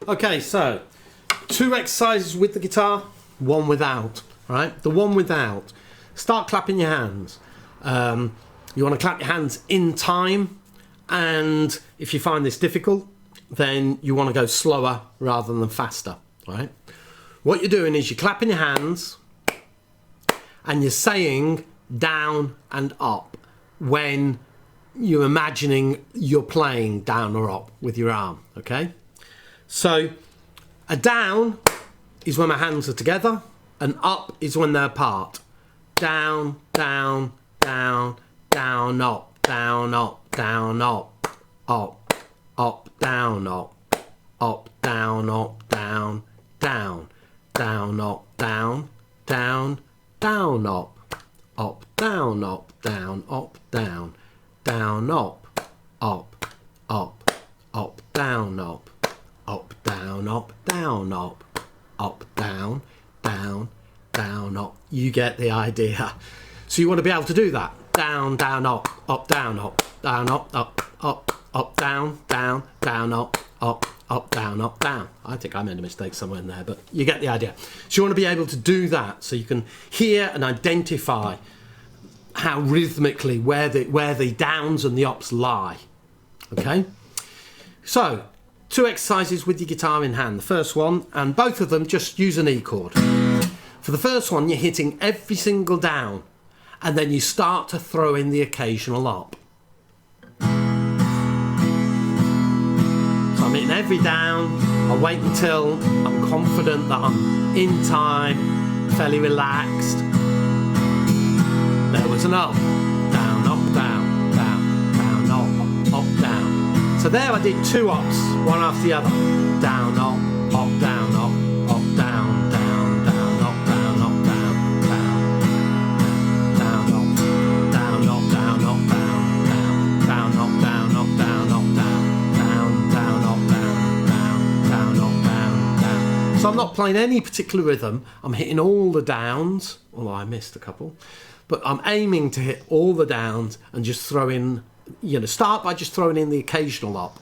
Okay, so 2 exercises with the guitar, 1 without. Right? The 1 without. Start clapping your hands. You want to clap your hands in time, and if you find this difficult, then you want to go slower rather than faster. Right? What you're doing is you're clapping your hands, and you're saying down and up when you're imagining you're playing down or up with your arm. Okay? So a down is when my hands are together, and up is when they're apart. Down, down, down, down, up, down, up, down, up, up, down, up, down, up, down, down, down, up, down, down, down, up, down, up, down, down, down, up, down, up, down, down, down, down, down, up. You get the idea. So you want to be able to do that. Down, down, up, down, down, up, down, down, down, up, down, down. I think I made a mistake somewhere in there, but you get the idea. So you want to be able to do that so you can hear and identify how rhythmically where the downs and the ups lie. Okay? So 2 exercises with your guitar in hand. The first one, and both of them just use an E chord. For the first one, you're hitting every single down, and then you start to throw in the occasional up. So I'm hitting every down. I wait until I'm confident that I'm in time, fairly relaxed. There was an up, down, down, down, up, down. So there I did 2 ups, one after the other. Down, up, down, down, down, down, up, down, down, down, down, up, down, down, down, down, down, up, down, down, down, down, up, down, down. So I'm not playing any particular rhythm. I'm hitting all the downs, although I missed a couple. But I'm aiming to hit all the downs and just throw in, start by just throwing in the occasional up.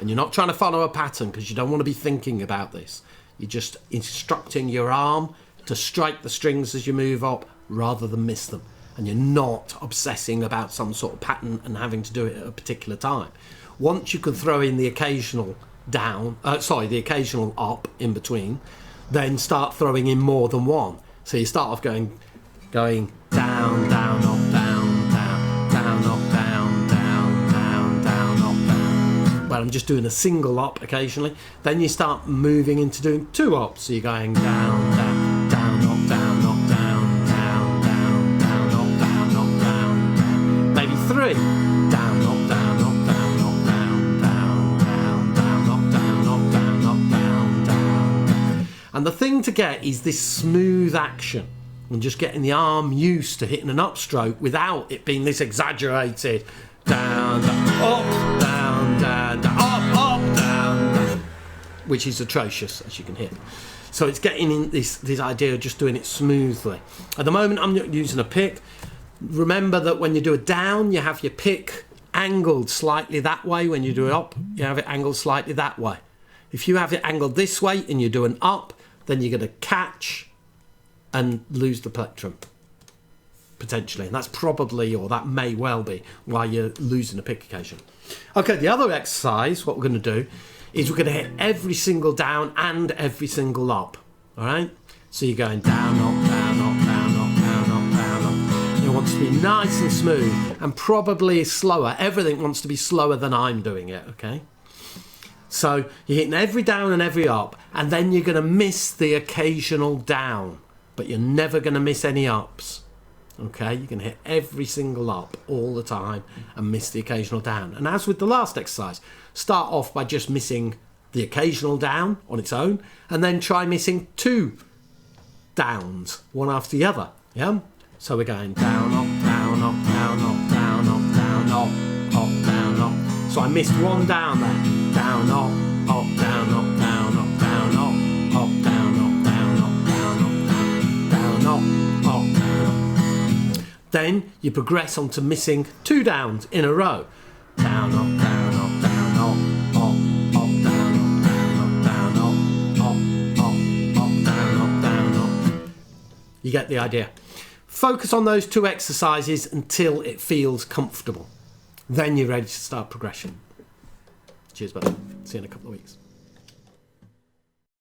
And you're not trying to follow a pattern because you don't want to be thinking about this. You're just instructing your arm to strike the strings as you move up rather than miss them. And you're not obsessing about some sort of pattern and having to do it at a particular time. Once you can throw in the occasional the occasional up in between, then start throwing in more than one. So you start off going down, down, up, down, down, down, up, down, down, down, down, up, down. Well, I'm just doing a single up occasionally. Then you start moving into doing 2 ups. So you're going down, down, down, up, down, up, down, down, down, down, up, down, up, down, down. Maybe 3. Down, up, down, up, down, up, down, down, down, down, up, down, up, down, up, down, down, down. And the thing to get is this smooth action. And just getting the arm used to hitting an upstroke without it being this exaggerated down, down, up, down, down, down, up, down, down, which is atrocious, as you can hear. So it's getting in this idea of just doing it smoothly. At the moment, I'm not using a pick. Remember that when you do a down, you have your pick angled slightly that way. When you do it up, you have it angled slightly that way. If you have it angled this way and you do an up, then you're going to catch and lose the plectrum, potentially. And that's probably, or that may well be, why you're losing a pick occasion. Okay, the other exercise, what we're going to do, is we're going to hit every single down and every single up. All right? So you're going down, up, down, up, down, up, down, up, down, up. It wants to be nice and smooth, and probably slower. Everything wants to be slower than I'm doing it, okay? So you're hitting every down and every up, and then you're going to miss the occasional down. But you're never going to miss any ups. Okay, you can hit every single up all the time and miss the occasional down. And as with the last exercise, start off by just missing the occasional down on its own, and then try missing 2 downs, one after the other. Yeah. So we're going down, up, down, up, down, up, down, up, down, up, down, up. So I missed 1 down there. Down, up, down, up, down, up, down, up, down, up, down, up, down, up, down, up, down. Then you progress on to missing 2 downs in a row. Down, up, down, up, down, up, down, up, down, up, down, up, down, up, You get the idea. Focus on those 2 exercises until it feels comfortable. Then you're ready to start progression. Cheers, buddy. See you in a couple of weeks.